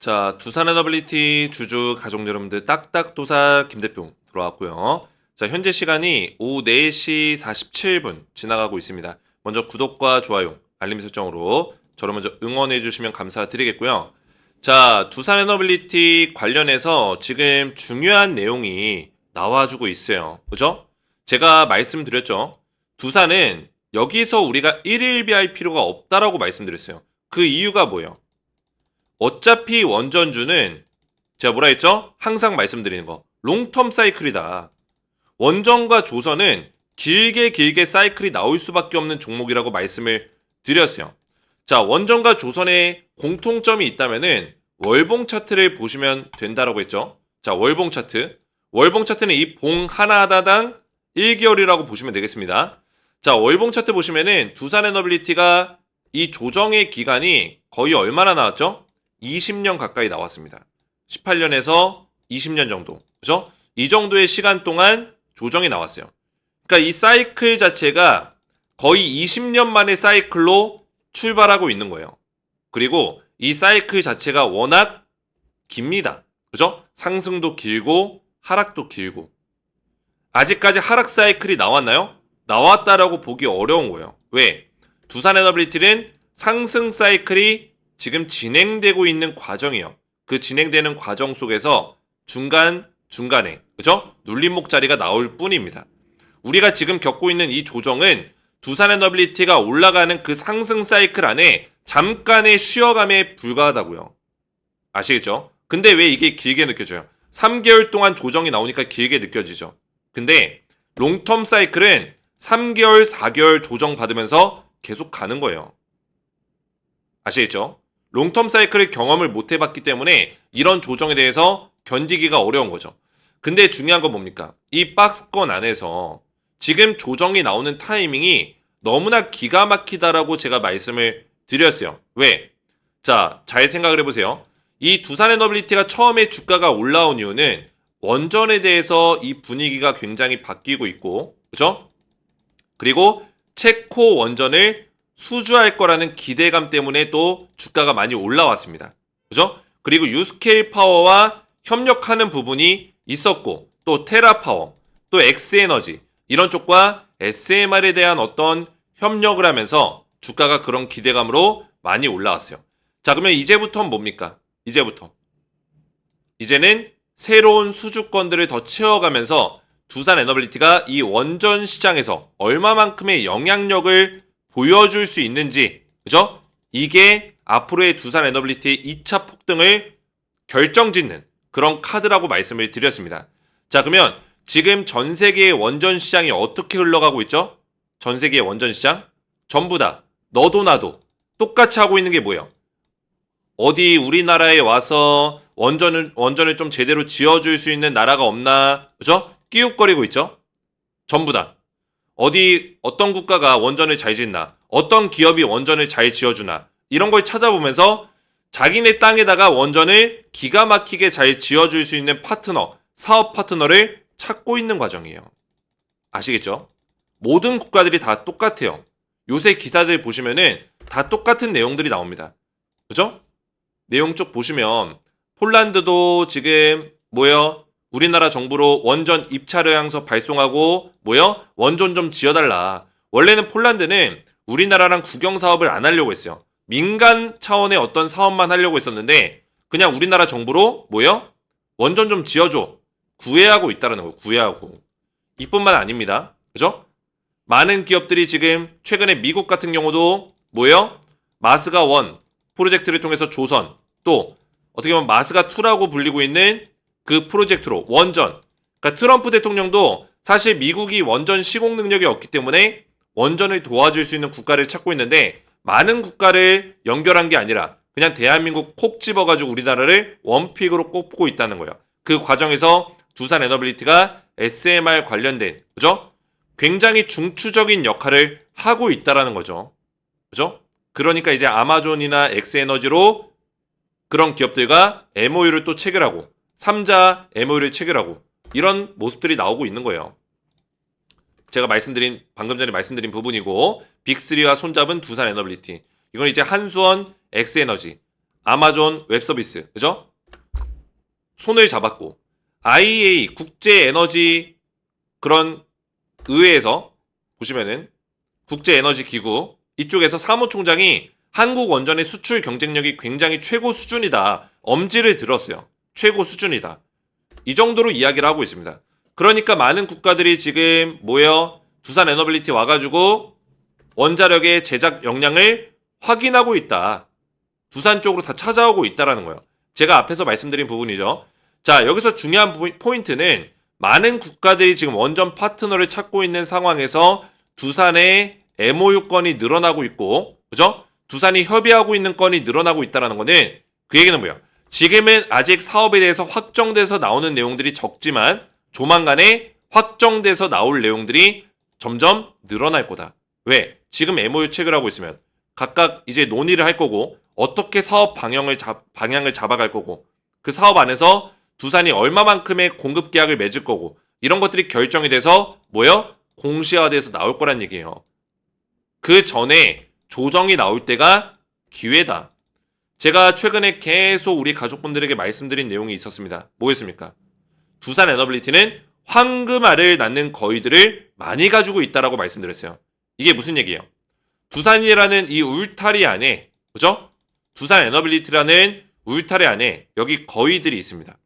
자, 두산 에너빌리티 주주 가족 여러분들 딱딱도사 김대표 들어왔고요. 자, 현재 시간이 오후 4시 47분 지나가고 있습니다. 먼저 구독과 좋아요, 알림 설정으로 저를 먼저 응원해 주시면 감사드리겠고요. 자, 두산 에너빌리티 관련해서 지금 중요한 내용이 나와주고 있어요. 그죠? 제가 말씀드렸죠. 두산은 여기서 우리가 1일비할 필요가 없다라고 말씀드렸어요. 그 이유가 뭐예요? 어차피 원전주는 제가 뭐라 했죠? 항상 말씀드리는 거. 롱텀 사이클이다. 원전과 조선은 길게 사이클이 나올 수밖에 없는 종목이라고 말씀을 드렸어요. 자, 원전과 조선의 공통점이 있다면은 월봉 차트를 보시면 된다라고 했죠. 자, 월봉 차트. 월봉 차트는 이 봉 하나당 1개월이라고 보시면 되겠습니다. 자, 월봉 차트 보시면은 두산에너빌리티가 이 조정의 기간이 거의 얼마나 나왔죠? 20년 가까이 나왔습니다. 18년에서 20년 정도. 그죠? 이 정도의 시간 동안 조정이 나왔어요. 그러니까 이 사이클 자체가 거의 20년 만의 사이클로 출발하고 있는 거예요. 그리고 이 사이클 자체가 워낙 깁니다. 그죠? 상승도 길고 하락도 길고. 아직까지 하락 사이클이 나왔나요? 나왔다라고 보기 어려운 거예요. 왜? 두산에너빌리티는 상승 사이클이 지금 진행되고 있는 과정이에요. 그 진행되는 과정 속에서 중간에 그죠? 눌림목 자리가 나올 뿐입니다. 우리가 지금 겪고 있는 이 조정은 두산에너빌리티가 올라가는 그 상승 사이클 안에 잠깐의 쉬어감에 불과하다고요. 아시겠죠? 근데 왜 이게 길게 느껴져요? 3개월 동안 조정이 나오니까 길게 느껴지죠. 근데 롱텀 사이클은 3개월, 4개월 조정 받으면서 계속 가는 거예요. 아시겠죠? 롱텀 사이클의 경험을 못 해봤기 때문에 이런 조정에 대해서 견디기가 어려운 거죠. 근데 중요한 건 뭡니까? 이 박스권 안에서 지금 조정이 나오는 타이밍이 너무나 기가 막히다라고 제가 말씀을 드렸어요. 왜? 자, 잘 생각을 해보세요. 이 두산에너빌리티가 처음에 주가가 올라온 이유는 원전에 대해서 이 분위기가 굉장히 바뀌고 있고, 그죠? 그리고 체코 원전을 수주할 거라는 기대감 때문에 또 주가가 많이 올라왔습니다. 그죠? 그리고 유스케일 파워와 협력하는 부분이 있었고, 또 테라파워, 또 엑스에너지 이런 쪽과 SMR에 대한 어떤 협력을 하면서 주가가 그런 기대감으로 많이 올라왔어요. 자, 그러면 이제부터는 뭡니까? 이제는 새로운 수주권들을 더 채워가면서 두산에너빌리티가 이 원전 시장에서 얼마만큼의 영향력을 보여줄 수 있는지, 그죠? 이게 앞으로의 두산에너빌리티의 2차 폭등을 결정짓는 그런 카드라고 말씀을 드렸습니다. 자, 그러면 지금 전 세계의 원전 시장이 어떻게 흘러가고 있죠? 전 세계의 원전 시장? 전부 다 너도 나도 똑같이 하고 있는 게 뭐예요? 어디 우리나라에 와서 원전을 좀 제대로 지어줄 수 있는 나라가 없나? 그죠? 끼웃거리고 있죠? 전부 다. 어떤 국가가 원전을 잘 짓나? 어떤 기업이 원전을 잘 지어주나? 이런 걸 찾아보면서 자기네 땅에다가 원전을 기가 막히게 잘 지어줄 수 있는 파트너, 사업 파트너를 찾고 있는 과정이에요. 아시겠죠? 모든 국가들이 다 똑같아요. 요새 기사들 보시면은 다 똑같은 내용들이 나옵니다. 그죠? 내용 쭉 보시면 폴란드도 지금 뭐예요? 우리나라 정부로 원전 입찰의향서 발송하고 뭐요? 원전 좀 지어달라. 원래는 폴란드는 우리나라랑 국영 사업을 안 하려고 했어요. 민간 차원의 어떤 사업만 하려고 했었는데 그냥 우리나라 정부로 뭐요? 원전 좀 지어줘. 구애하고 있다는 거예요. 구애하고. 이뿐만 아닙니다. 그죠? 많은 기업들이 지금 최근에 미국 같은 경우도 뭐요? 마스가 1 프로젝트를 통해서 조선 또 어떻게 보면 마스가 2라고 불리고 있는 그 프로젝트로 원전. 그러니까 트럼프 대통령도 사실 미국이 원전 시공 능력이 없기 때문에 원전을 도와줄 수 있는 국가를 찾고 있는데 많은 국가를 연결한 게 아니라 그냥 대한민국 콕 집어가지고 우리나라를 원픽으로 꼽고 있다는 거예요. 그 과정에서 두산에너빌리티가 SMR 관련된 그죠? 굉장히 중추적인 역할을 하고 있다라는 거죠. 그죠? 그러니까 이제 아마존이나 엑스에너지로 그런 기업들과 MOU를 또 체결하고 3자 MOU를 체결하고 이런 모습들이 나오고 있는 거예요. 제가 방금 전에 말씀드린 부분이고 빅3와 손잡은 두산에너빌리티. 이건 이제 한수원, 엑스에너지, 아마존 웹서비스, 그죠? 손을 잡았고, IEA 국제에너지 그런 의회에서 보시면은 국제에너지기구 이쪽에서 사무총장이 한국 원전의 수출 경쟁력이 굉장히 최고 수준이다. 엄지를 들었어요. 최고 수준이다. 이 정도로 이야기를 하고 있습니다. 그러니까 많은 국가들이 지금 모여 두산 에너빌리티 와가지고 원자력의 제작 역량을 확인하고 있다. 두산 쪽으로 다 찾아오고 있다라는 거예요. 제가 앞에서 말씀드린 부분이죠. 자, 여기서 중요한 포인트는 많은 국가들이 지금 원전 파트너를 찾고 있는 상황에서 두산의 MOU 건이 늘어나고 있고, 그죠? 두산이 협의하고 있는 건이 늘어나고 있다는 거는 그 얘기는 뭐예요? 지금은 아직 사업에 대해서 확정돼서 나오는 내용들이 적지만 조만간에 확정돼서 나올 내용들이 점점 늘어날 거다. 왜? 지금 MOU 체결 하고 있으면 각각 이제 논의를 할 거고 어떻게 사업 방향을 잡아갈 거고 그 사업 안에서 두산이 얼마만큼의 공급 계약을 맺을 거고 이런 것들이 결정이 돼서 뭐요? 공시화돼서 나올 거란 얘기예요. 그 전에 조정이 나올 때가 기회다. 제가 최근에 계속 우리 가족분들에게 말씀드린 내용이 있었습니다. 뭐였습니까? 두산 에너빌리티는 황금알을 낳는 거위들을 많이 가지고 있다라고 말씀드렸어요. 이게 무슨 얘기예요? 두산이라는 이 울타리 안에, 그죠? 두산 에너빌리티라는 울타리 안에 여기 거위들이 있습니다.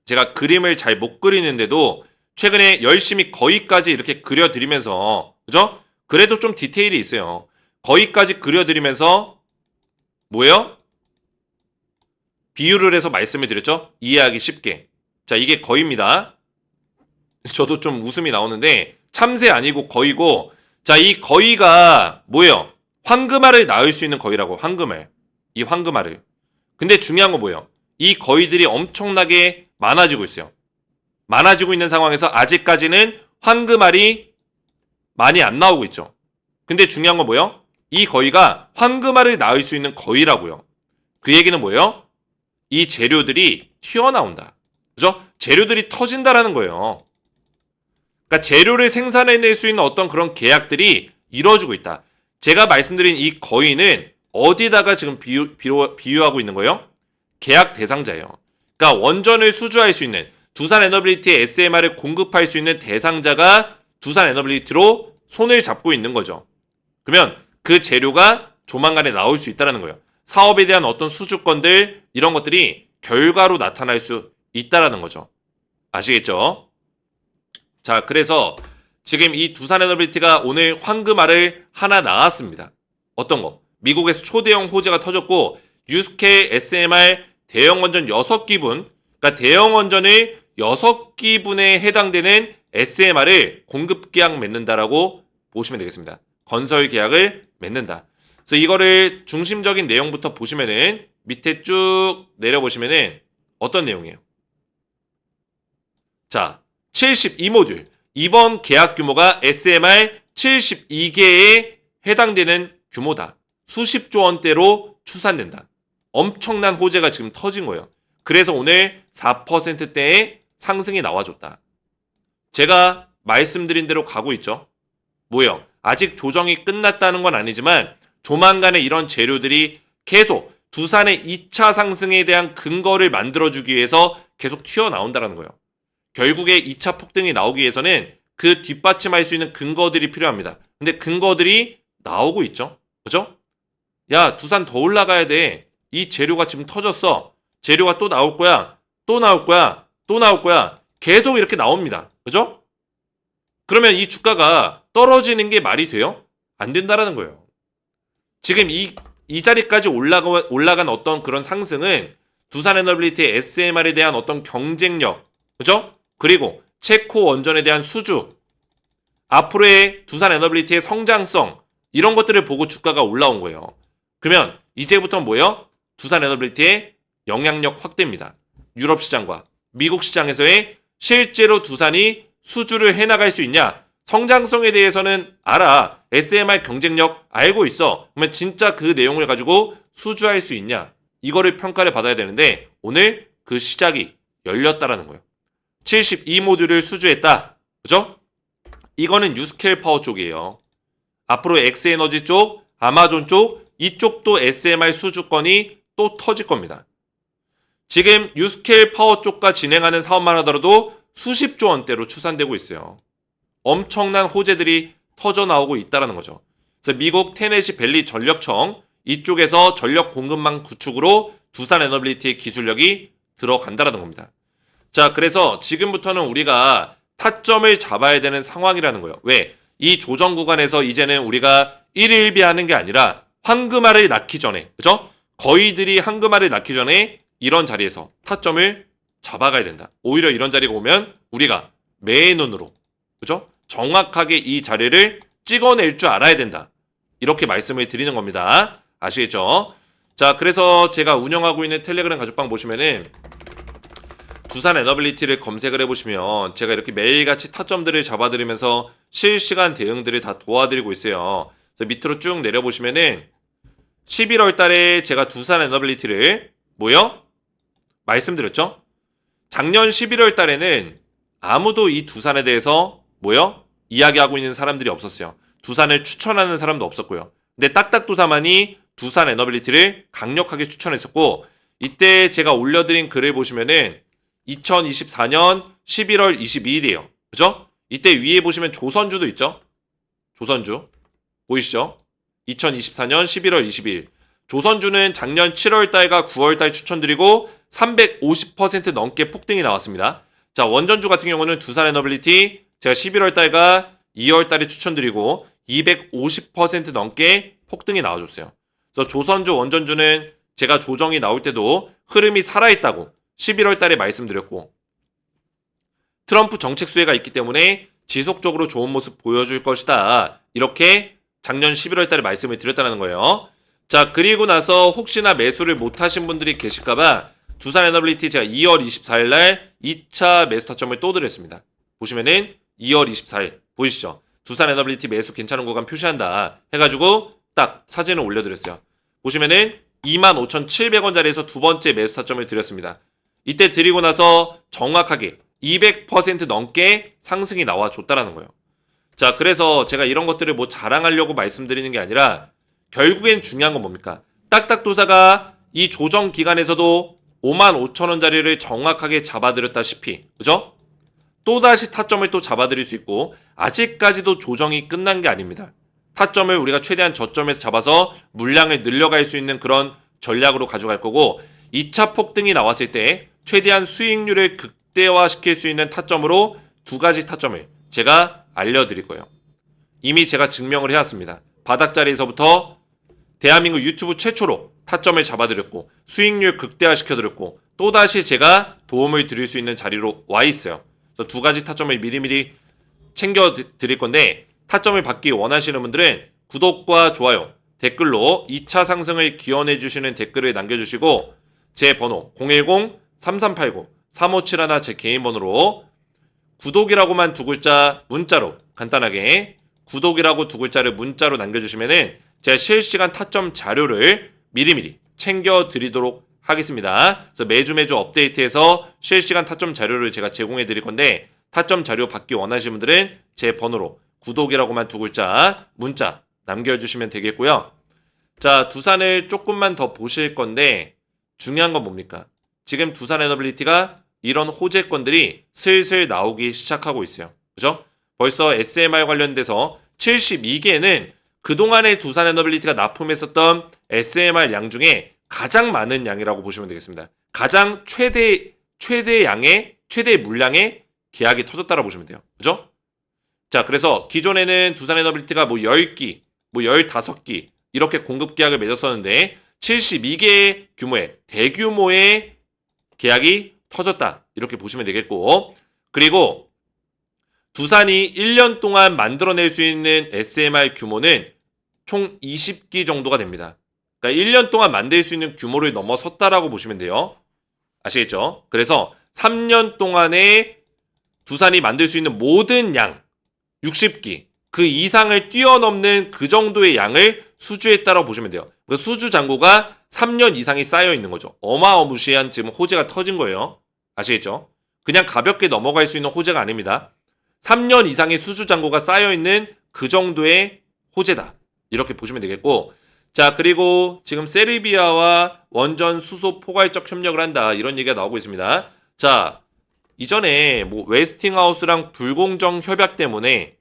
제가 그림을 잘 못 그리는데도 최근에 열심히 거위까지 이렇게 그려드리면서, 그죠? 그래도 좀 디테일이 있어요. 거위까지 그려드리면서 뭐예요? 비유를 해서 말씀을 드렸죠? 이해하기 쉽게. 자, 이게 거위입니다. 저도 좀 웃음이 나오는데 참새 아니고 거위고, 자, 이 거위가 뭐예요? 황금알을 낳을 수 있는 거위라고. 황금알. 이 황금알을. 근데 중요한 건 뭐예요? 이 거위들이 엄청나게 많아지고 있어요. 많아지고 있는 상황에서 아직까지는 황금알이 많이 안 나오고 있죠. 근데 중요한 건 뭐예요? 이 거위가 황금알을 낳을 수 있는 거위라고요. 그 얘기는 뭐예요? 이 재료들이 튀어나온다. 그죠? 재료들이 터진다라는 거예요. 그러니까 재료를 생산해낼 수 있는 어떤 그런 계약들이 이루어지고 있다. 제가 말씀드린 이 거위는 어디다가 지금 비유하고 있는 거예요? 계약 대상자예요. 그러니까 원전을 수주할 수 있는 두산 에너빌리티의 SMR을 공급할 수 있는 대상자가 두산 에너빌리티로 손을 잡고 있는 거죠. 그러면 그 재료가 조만간에 나올 수 있다는 거예요. 사업에 대한 어떤 수주권들 이런 것들이 결과로 나타날 수 있다는 거죠. 아시겠죠? 자, 그래서 지금 이 두산 에너빌리티가 오늘 황금알을 하나 낳았습니다. 어떤 거? 미국에서 초대형 호재가 터졌고 유스케 SMR 대형 원전 6기분, 그러니까 대형 원전을 6기분에 해당되는 SMR을 공급 계약 맺는다라고 보시면 되겠습니다. 건설 계약을 맺는다. 그래서 이거를 중심적인 내용부터 보시면은 밑에 쭉 내려보시면은 어떤 내용이에요? 자, 72모듈. 이번 계약 규모가 SMR 72개에 해당되는 규모다. 수십조 원대로 추산된다. 엄청난 호재가 지금 터진 거예요. 그래서 오늘 4%대의 상승이 나와줬다. 제가 말씀드린 대로 가고 있죠. 뭐예요? 아직 조정이 끝났다는 건 아니지만 조만간에 이런 재료들이 계속 두산의 2차 상승에 대한 근거를 만들어주기 위해서 계속 튀어나온다는 거예요. 결국에 2차 폭등이 나오기 위해서는 그 뒷받침할 수 있는 근거들이 필요합니다. 근데 근거들이 나오고 있죠. 그죠? 야, 두산 더 올라가야 돼. 이 재료가 지금 터졌어. 재료가 또 나올 거야. 또 나올 거야. 또 나올 거야. 계속 이렇게 나옵니다. 그죠? 그러면 이 주가가 떨어지는 게 말이 돼요? 안 된다라는 거예요. 지금 이 자리까지 올라간 어떤 그런 상승은 두산 에너빌리티의 SMR에 대한 어떤 경쟁력, 그죠? 그리고 체코 원전에 대한 수주, 앞으로의 두산 에너빌리티의 성장성, 이런 것들을 보고 주가가 올라온 거예요. 그러면 이제부터 뭐예요? 두산 에너빌리티의 영향력 확대입니다. 유럽 시장과 미국 시장에서의 실제로 두산이 수주를 해나갈 수 있냐? 성장성에 대해서는 알아. SMR 경쟁력 알고 있어. 그러면 진짜 그 내용을 가지고 수주할 수 있냐? 이거를 평가를 받아야 되는데 오늘 그 시작이 열렸다라는 거예요. 72모듈을 수주했다. 그죠? 이거는 유스케일 파워 쪽이에요. 앞으로 엑스에너지 쪽, 아마존 쪽, 이쪽도 SMR 수주권이 또 터질 겁니다. 지금 유스케일 파워 쪽과 진행하는 사업만 하더라도 수십조 원대로 추산되고 있어요. 엄청난 호재들이 터져 나오고 있다는 거죠. 그래서 미국 테네시 밸리 전력청 이쪽에서 전력 공급망 구축으로 두산 에너빌리티의 기술력이 들어간다는 겁니다. 자, 그래서 지금부터는 우리가 타점을 잡아야 되는 상황이라는 거예요. 왜? 이 조정 구간에서 이제는 우리가 1일비하는 게 아니라 황금알을 낳기 전에, 그죠? 거위들이 황금알을 낳기 전에 이런 자리에서 타점을 잡아가야 된다. 오히려 이런 자리가 오면 우리가 매의 눈으로, 그죠? 정확하게 이 자리를 찍어낼 줄 알아야 된다. 이렇게 말씀을 드리는 겁니다. 아시겠죠? 자, 그래서 제가 운영하고 있는 텔레그램 가족방 보시면은 두산 에너빌리티를 검색을 해보시면 제가 이렇게 매일같이 타점들을 잡아드리면서 실시간 대응들을 다 도와드리고 있어요. 그래서 밑으로 쭉 내려보시면은 11월 달에 제가 두산 에너빌리티를 말씀드렸죠? 작년 11월 달에는 아무도 이 두산에 대해서 이야기하고 있는 사람들이 없었어요. 두산을 추천하는 사람도 없었고요. 근데 딱딱도사만이 두산 에너빌리티를 강력하게 추천했었고, 이때 제가 올려드린 글을 보시면은 2024년 11월 22일이에요. 그죠? 이때 위에 보시면 조선주도 있죠? 조선주. 보이시죠? 2024년 11월 22일. 조선주는 작년 7월달과 9월달 추천드리고 350% 넘게 폭등이 나왔습니다. 자, 원전주 같은 경우는 두산 에너빌리티 제가 11월달과 2월달에 추천드리고 250% 넘게 폭등이 나와줬어요. 그래서 조선주, 원전주는 제가 조정이 나올 때도 흐름이 살아있다고 11월 달에 말씀드렸고, 트럼프 정책 수혜가 있기 때문에 지속적으로 좋은 모습 보여줄 것이다. 이렇게 작년 11월 달에 말씀을 드렸다는 거예요. 자, 그리고 나서 혹시나 매수를 못하신 분들이 계실까봐 두산 에너빌리티 제가 2월 24일 날 2차 매수 타점을 또 드렸습니다. 보시면은 2월 24일 보이시죠? 두산 에너빌리티 매수 괜찮은 구간 표시한다 해가지고 딱 사진을 올려드렸어요. 보시면은 25,700원짜리에서 두 번째 매수 타점을 드렸습니다. 이때 드리고 나서 정확하게 200% 넘게 상승이 나와줬다라는 거예요. 자, 그래서 제가 이런 것들을 뭐 자랑하려고 말씀드리는 게 아니라 결국엔 중요한 건 뭡니까? 딱딱도사가 이 조정 기간에서도 55,000원짜리를 정확하게 잡아드렸다시피, 그죠? 또다시 타점을 또 잡아드릴 수 있고, 아직까지도 조정이 끝난 게 아닙니다. 타점을 우리가 최대한 저점에서 잡아서 물량을 늘려갈 수 있는 그런 전략으로 가져갈 거고, 2차 폭등이 나왔을 때 최대한 수익률을 극대화시킬 수 있는 타점으로 두 가지 타점을 제가 알려드릴 거예요. 이미 제가 증명을 해왔습니다. 바닥자리에서부터 대한민국 유튜브 최초로 타점을 잡아드렸고 수익률 극대화시켜드렸고 또다시 제가 도움을 드릴 수 있는 자리로 와 있어요. 그래서 두 가지 타점을 미리미리 챙겨드릴 건데, 타점을 받기 원하시는 분들은 구독과 좋아요, 댓글로 2차 상승을 기원해 주시는 댓글을 남겨주시고, 제 번호 010-3389-3571 제 개인 번호로 구독이라고만 두 글자 문자로 간단하게 구독이라고 두 글자를 문자로 남겨주시면은 제가 실시간 타점 자료를 미리미리 챙겨드리도록 하겠습니다. 그래서 매주 업데이트해서 실시간 타점 자료를 제가 제공해 드릴 건데, 타점 자료 받기 원하시는 분들은 제 번호로 구독이라고만 두 글자 문자 남겨주시면 되겠고요. 자, 두산을 조금만 더 보실 건데 중요한 건 뭡니까? 지금 두산 에너빌리티가 이런 호재권들이 슬슬 나오기 시작하고 있어요. 그죠? 벌써 SMR 관련돼서 72개는 그동안에 두산 에너빌리티가 납품했었던 SMR 양 중에 가장 많은 양이라고 보시면 되겠습니다. 가장 최대 물량의 계약이 터졌다고 보시면 돼요. 그죠? 자, 그래서 기존에는 두산 에너빌리티가 10기, 15기 이렇게 공급 계약을 맺었었는데 72개의 규모의 대규모의 계약이 터졌다. 이렇게 보시면 되겠고, 그리고 두산이 1년 동안 만들어낼 수 있는 SMR 규모는 총 20기 정도가 됩니다. 그러니까 1년 동안 만들 수 있는 규모를 넘어섰다라고 보시면 돼요. 아시겠죠? 그래서 3년 동안에 두산이 만들 수 있는 모든 양 60기 그 이상을 뛰어넘는 그 정도의 양을 수주했다라고 보시면 돼요. 그 수주 잔고가 3년 이상이 쌓여 있는 거죠. 어마어마시한 지금 호재가 터진 거예요. 아시겠죠? 그냥 가볍게 넘어갈 수 있는 호재가 아닙니다. 3년 이상의 수주 잔고가 쌓여 있는 그 정도의 호재다. 이렇게 보시면 되겠고, 자, 그리고 지금 세르비아와 원전 수소 포괄적 협력을 한다. 이런 얘기가 나오고 있습니다. 자, 이전에 뭐 웨스팅하우스랑 불공정 협약 때문에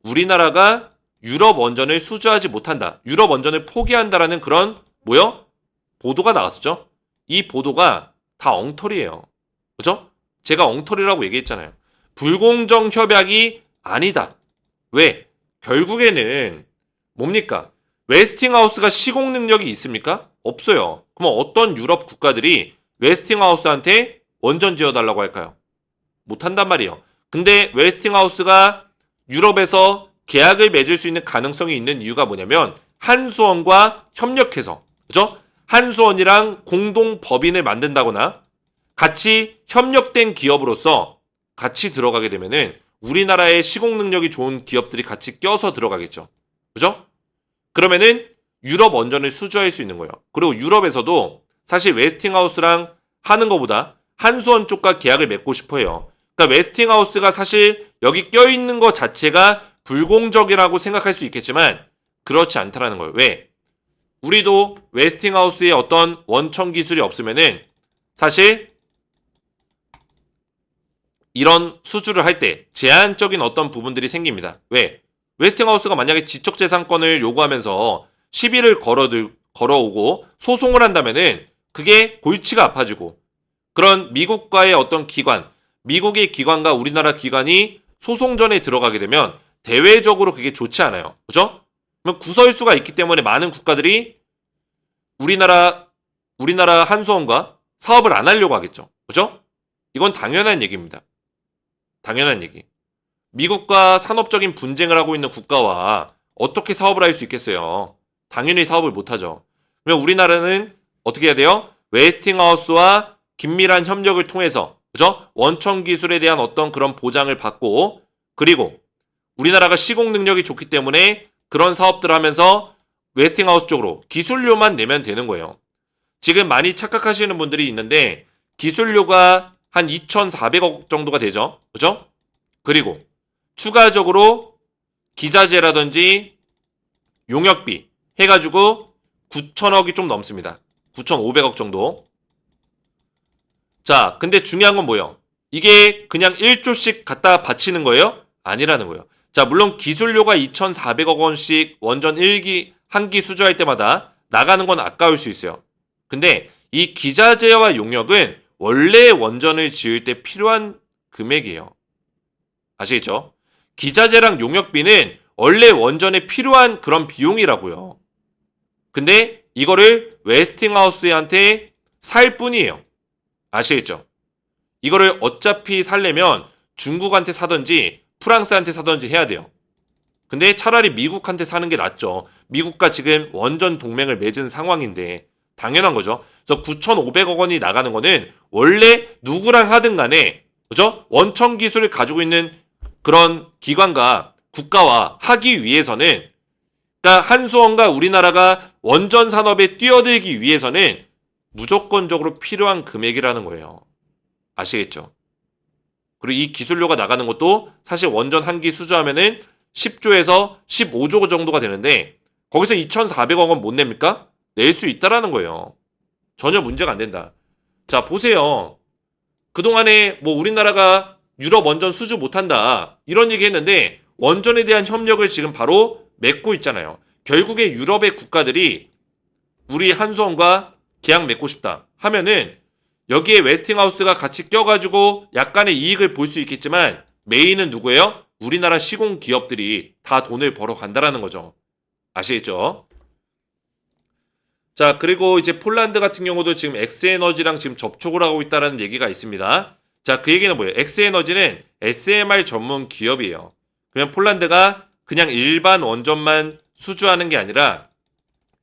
우리나라가 유럽 원전을 수주하지 못한다. 유럽 원전을 포기한다라는 그런 뭐요? 보도가 나왔었죠. 이 보도가 다 엉터리예요. 그죠? 제가 엉터리라고 얘기했잖아요. 불공정 협약이 아니다. 왜? 결국에는 뭡니까? 웨스팅하우스가 시공 능력이 있습니까? 없어요. 그럼 어떤 유럽 국가들이 웨스팅하우스한테 원전 지어달라고 할까요? 못한단 말이에요. 근데 웨스팅하우스가 유럽에서 계약을 맺을 수 있는 가능성이 있는 이유가 뭐냐면 한수원과 협력해서, 그죠? 한수원이랑 공동 법인을 만든다거나 같이 협력된 기업으로서 같이 들어가게 되면은 우리나라의 시공 능력이 좋은 기업들이 같이 껴서 들어가겠죠. 그죠? 그러면은 유럽 원전을 수주할 수 있는 거예요. 그리고 유럽에서도 사실 웨스팅하우스랑 하는 것보다 한수원 쪽과 계약을 맺고 싶어 해요. 그러니까 웨스팅하우스가 사실 여기 껴있는 것 자체가 불공정이라고 생각할 수 있겠지만 그렇지 않다라는 거예요. 왜? 우리도 웨스팅하우스의 어떤 원천 기술이 없으면은 사실 이런 수주를 할 때 제한적인 어떤 부분들이 생깁니다. 왜? 웨스팅하우스가 만약에 지적재산권을 요구하면서 시비를 걸어오고 소송을 한다면은 그게 골치가 아파지고 그런 미국과의 어떤 기관, 미국의 기관과 우리나라 기관이 소송전에 들어가게 되면 대외적으로 그게 좋지 않아요. 그죠? 그럼 구설수가 있기 때문에 많은 국가들이 우리나라 한수원과 사업을 안 하려고 하겠죠. 그죠? 이건 당연한 얘기입니다. 당연한 얘기. 미국과 산업적인 분쟁을 하고 있는 국가와 어떻게 사업을 할 수 있겠어요? 당연히 사업을 못하죠. 그러면 우리나라는 어떻게 해야 돼요? 웨스팅하우스와 긴밀한 협력을 통해서, 그죠? 원천 기술에 대한 어떤 그런 보장을 받고, 그리고 우리나라가 시공 능력이 좋기 때문에 그런 사업들을 하면서 웨스팅하우스 쪽으로 기술료만 내면 되는 거예요. 지금 많이 착각하시는 분들이 있는데 기술료가 한 2,400억 정도가 되죠. 그죠? 그리고 추가적으로 기자재라든지 용역비 해가지고 9천억이 좀 넘습니다. 9,500억 정도. 자, 근데 중요한 건 뭐예요? 이게 그냥 1조씩 갖다 바치는 거예요? 아니라는 거예요. 자, 물론 기술료가 2,400억 원씩 원전 1기, 한 기 수주할 때마다 나가는 건 아까울 수 있어요. 근데 이 기자재와 용역은 원래 원전을 지을 때 필요한 금액이에요. 아시겠죠? 기자재랑 용역비는 원래 원전에 필요한 그런 비용이라고요. 근데 이거를 웨스팅하우스한테 살 뿐이에요. 아시겠죠? 이거를 어차피 살려면 중국한테 사든지 프랑스한테 사든지 해야 돼요. 근데 차라리 미국한테 사는 게 낫죠. 미국과 지금 원전 동맹을 맺은 상황인데 당연한 거죠. 그래서 9,500억 원이 나가는 거는 원래 누구랑 하든 간에 그죠? 원천 기술을 가지고 있는 그런 기관과 국가와 하기 위해서는 그러니까 한수원과 우리나라가 원전 산업에 뛰어들기 위해서는 무조건적으로 필요한 금액이라는 거예요. 아시겠죠? 그리고 이 기술료가 나가는 것도 사실 원전 한 기 수주하면은 10조에서 15조 정도가 되는데 거기서 2,400억 원 못 냅니까? 낼 수 있다라는 거예요. 전혀 문제가 안 된다. 자, 보세요. 그동안에 뭐 우리나라가 유럽 원전 수주 못한다 이런 얘기 했는데 원전에 대한 협력을 지금 바로 맺고 있잖아요. 결국에 유럽의 국가들이 우리 한수원과 계약 맺고 싶다 하면은 여기에 웨스팅하우스가 같이 껴가지고 약간의 이익을 볼 수 있겠지만 메인은 누구예요? 우리나라 시공 기업들이 다 돈을 벌어 간다라는 거죠. 아시겠죠? 자, 그리고 이제 폴란드 같은 경우도 지금 엑스에너지랑 지금 접촉을 하고 있다는 얘기가 있습니다. 자, 그 얘기는 뭐예요? 엑스에너지는 SMR 전문 기업이에요. 그러면 폴란드가 그냥 일반 원전만 수주하는 게 아니라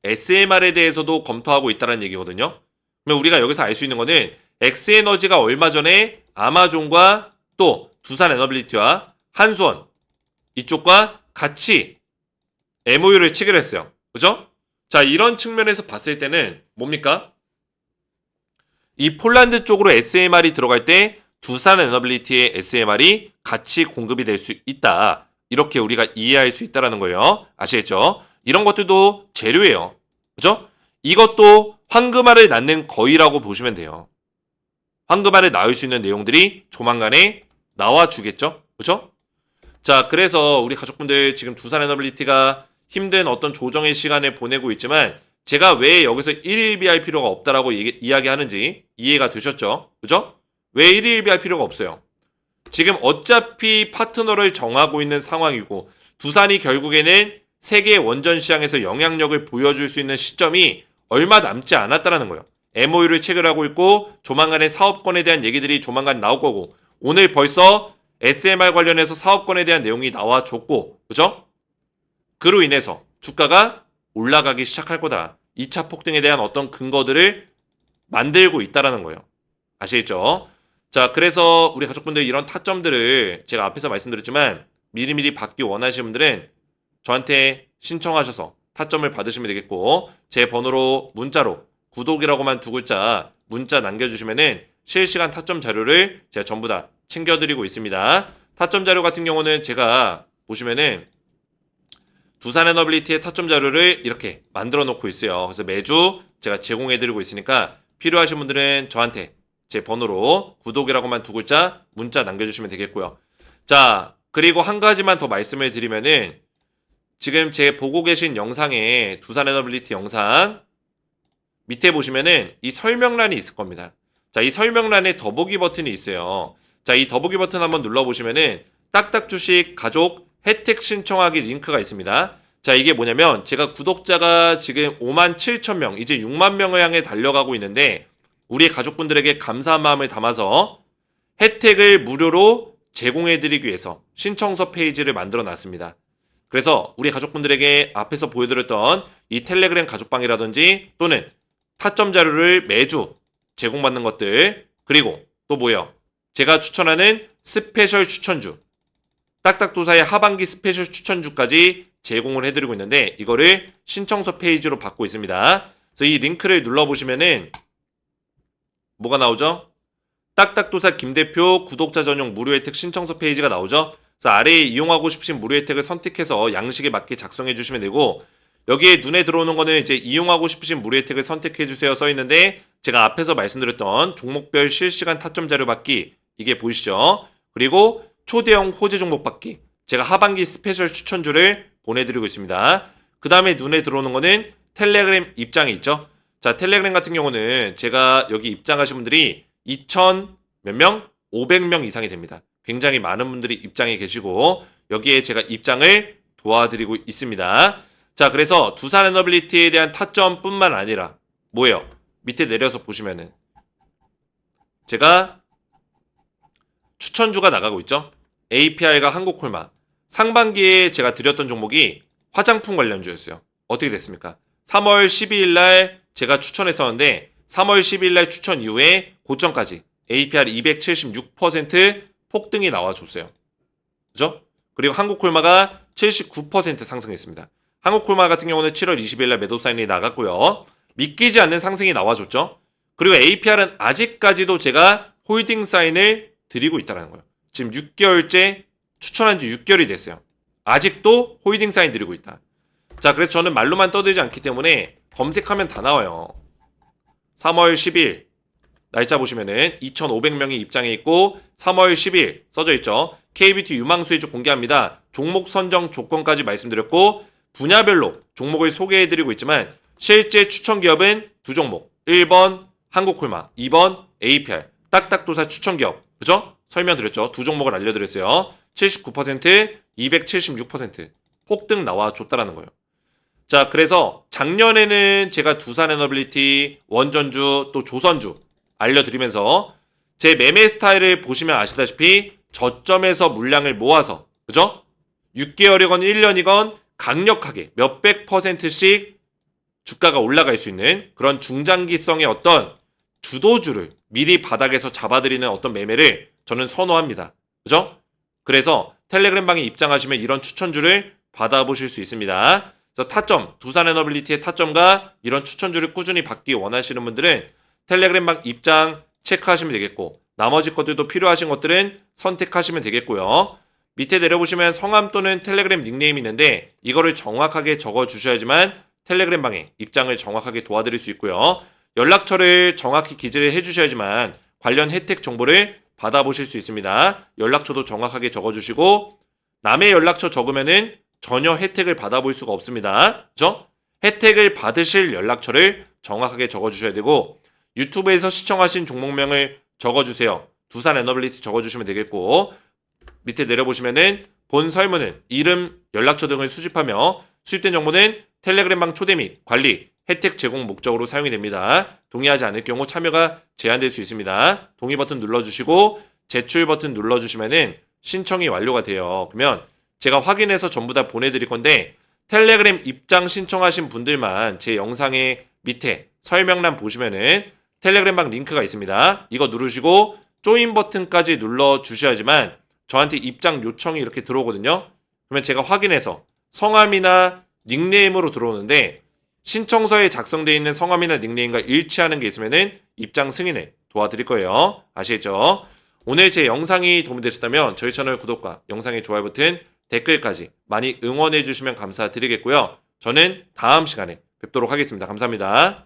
SMR에 대해서도 검토하고 있다는 얘기거든요. 그러면 우리가 여기서 알 수 있는 거는 엑스에너지가 얼마 전에 아마존과 또 두산에너빌리티와 한수원 이쪽과 같이 MOU를 체결했어요. 그죠? 자, 이런 측면에서 봤을 때는 뭡니까? 이 폴란드 쪽으로 SMR이 들어갈 때 두산에너빌리티의 SMR이 같이 공급이 될 수 있다. 이렇게 우리가 이해할 수 있다는 거예요. 아시겠죠? 이런 것들도 재료예요. 그죠? 이것도 황금알을 낳는 거위라고 보시면 돼요. 황금알을 낳을 수 있는 내용들이 조만간에 나와주겠죠? 그죠? 자, 그래서 우리 가족분들 지금 두산 에너빌리티가 힘든 어떤 조정의 시간을 보내고 있지만 제가 왜 여기서 1일비할 필요가 없다라고 이야기하는지 이해가 되셨죠? 그죠? 왜 1일비할 필요가 없어요? 지금 어차피 파트너를 정하고 있는 상황이고 두산이 결국에는 세계 원전 시장에서 영향력을 보여줄 수 있는 시점이 얼마 남지 않았다라는 거예요. MOU를 체결하고 있고 조만간에 사업권에 대한 얘기들이 조만간 나올 거고 오늘 벌써 SMR 관련해서 사업권에 대한 내용이 나와줬고 그죠? 그로 인해서 주가가 올라가기 시작할 거다. 2차 폭등에 대한 어떤 근거들을 만들고 있다라는 거예요. 아시겠죠? 자, 그래서 우리 가족분들 이런 타점들을 제가 앞에서 말씀드렸지만 미리미리 받기 원하시는 분들은 저한테 신청하셔서 타점을 받으시면 되겠고 제 번호로 문자로 구독이라고만 두 글자 문자 남겨주시면은 실시간 타점 자료를 제가 전부 다 챙겨드리고 있습니다. 타점 자료 같은 경우는 제가 보시면은 두산 에너빌리티의 타점 자료를 이렇게 만들어 놓고 있어요. 그래서 매주 제가 제공해드리고 있으니까 필요하신 분들은 저한테 제 번호로 구독이라고만 두 글자 문자 남겨주시면 되겠고요. 자, 그리고 한 가지만 더 말씀을 드리면은 지금 제 보고 계신 영상에 두산 에너빌리티 영상 밑에 보시면은 이 설명란이 있을 겁니다. 자, 이 설명란에 더보기 버튼이 있어요. 자, 이 더보기 버튼 한번 눌러보시면은 딱딱 주식 가족 혜택 신청하기 링크가 있습니다. 자, 이게 뭐냐면 제가 구독자가 지금 57,000명, 이제 6만 명을 향해 달려가고 있는데 우리 가족분들에게 감사한 마음을 담아서 혜택을 무료로 제공해드리기 위해서 신청서 페이지를 만들어 놨습니다. 그래서 우리 가족분들에게 앞에서 보여드렸던 이 텔레그램 가족방이라든지 또는 타점 자료를 매주 제공받는 것들 그리고 또 뭐예요? 제가 추천하는 스페셜 추천주 딱딱도사의 하반기 스페셜 추천주까지 제공을 해드리고 있는데 이거를 신청서 페이지로 받고 있습니다. 그래서 이 링크를 눌러보시면은 뭐가 나오죠? 딱딱도사 김대표 구독자 전용 무료 혜택 신청서 페이지가 나오죠? 그래서 아래에 이용하고 싶으신 무료 혜택을 선택해서 양식에 맞게 작성해 주시면 되고 여기에 눈에 들어오는 거는 이제 이용하고 싶으신 무료 혜택을 선택해 주세요 써 있는데 제가 앞에서 말씀드렸던 종목별 실시간 타점 자료 받기 이게 보이시죠? 그리고 초대형 호재 종목 받기 제가 하반기 스페셜 추천주를 보내드리고 있습니다. 그 다음에 눈에 들어오는 거는 텔레그램 입장이 있죠. 자, 텔레그램 같은 경우는 제가 여기 입장하신 분들이 2,000 몇 명? 500명 이상이 됩니다. 굉장히 많은 분들이 입장해 계시고 여기에 제가 입장을 도와드리고 있습니다. 자, 그래서 두산 에너빌리티에 대한 타점뿐만 아니라 뭐예요? 밑에 내려서 보시면은 제가 추천주가 나가고 있죠. APR과 한국콜마 상반기에 제가 드렸던 종목이 화장품 관련주였어요. 어떻게 됐습니까? 3월 12일 날 제가 추천했었는데 3월 12일 날 추천 이후에 고점까지 APR 276% 폭등이 나와줬어요. 그죠? 그리고 한국콜마가 79% 상승했습니다. 한국콜마 같은 경우는 7월 20일 날 매도 사인이 나갔고요. 믿기지 않는 상승이 나와줬죠. 그리고 APR은 아직까지도 제가 홀딩 사인을 드리고 있다는 거예요. 지금 6개월째 추천한 지 6개월이 됐어요. 아직도 홀딩 사인 드리고 있다. 자, 그래서 저는 말로만 떠들지 않기 때문에 검색하면 다 나와요. 3월 10일 날짜 보시면은 2,500명이 입장해 있고 3월 10일 써져 있죠. KBT 유망수혜주 공개합니다. 종목 선정 조건까지 말씀드렸고 분야별로 종목을 소개해드리고 있지만 실제 추천 기업은 두 종목 1번 한국콜마 2번 APR 딱딱도사 추천 기업 그죠? 설명드렸죠. 두 종목을 알려드렸어요. 79% 276% 폭등 나와줬다라는 거예요. 자, 그래서 작년에는 제가 두산 에너빌리티 원전주 또 조선주 알려드리면서 제 매매 스타일을 보시면 아시다시피 저점에서 물량을 모아서 그죠? 6개월이건 1년이건 강력하게 몇백 %씩 주가가 올라갈 수 있는 그런 중장기성의 어떤 주도주를 미리 바닥에서 잡아드리는 어떤 매매를 저는 선호합니다. 그죠? 그래서 텔레그램 방에 입장하시면 이런 추천주를 받아보실 수 있습니다. 그래서 타점, 두산 에너빌리티의 타점과 이런 추천주를 꾸준히 받기 원하시는 분들은 텔레그램 방 입장 체크하시면 되겠고 나머지 것들도 필요하신 것들은 선택하시면 되겠고요. 밑에 내려보시면 성함 또는 텔레그램 닉네임이 있는데 이거를 정확하게 적어주셔야지만 텔레그램 방에 입장을 정확하게 도와드릴 수 있고요. 연락처를 정확히 기재를 해주셔야지만 관련 혜택 정보를 받아보실 수 있습니다. 연락처도 정확하게 적어주시고 남의 연락처 적으면은 전혀 혜택을 받아볼 수가 없습니다. 그죠? 혜택을 받으실 연락처를 정확하게 적어주셔야 되고 유튜브에서 시청하신 종목명을 적어주세요. 두산 에너빌리티 적어주시면 되겠고 밑에 내려보시면은 본 설문은 이름, 연락처 등을 수집하며 수집된 정보는 텔레그램방 초대 및 관리, 혜택 제공 목적으로 사용이 됩니다. 동의하지 않을 경우 참여가 제한될 수 있습니다. 동의 버튼 눌러주시고 제출 버튼 눌러주시면은 신청이 완료가 돼요. 그러면 제가 확인해서 전부 다 보내드릴 건데 텔레그램 입장 신청하신 분들만 제 영상의 밑에 설명란 보시면은 텔레그램방 링크가 있습니다. 이거 누르시고 조인 버튼까지 눌러주셔야지만 저한테 입장 요청이 이렇게 들어오거든요. 그러면 제가 확인해서 성함이나 닉네임으로 들어오는데 신청서에 작성되어 있는 성함이나 닉네임과 일치하는 게 있으면은 입장 승인을 도와드릴 거예요. 아시겠죠? 오늘 제 영상이 도움이 되셨다면 저희 채널 구독과 영상의 좋아요 버튼, 댓글까지 많이 응원해 주시면 감사드리겠고요. 저는 다음 시간에 뵙도록 하겠습니다. 감사합니다.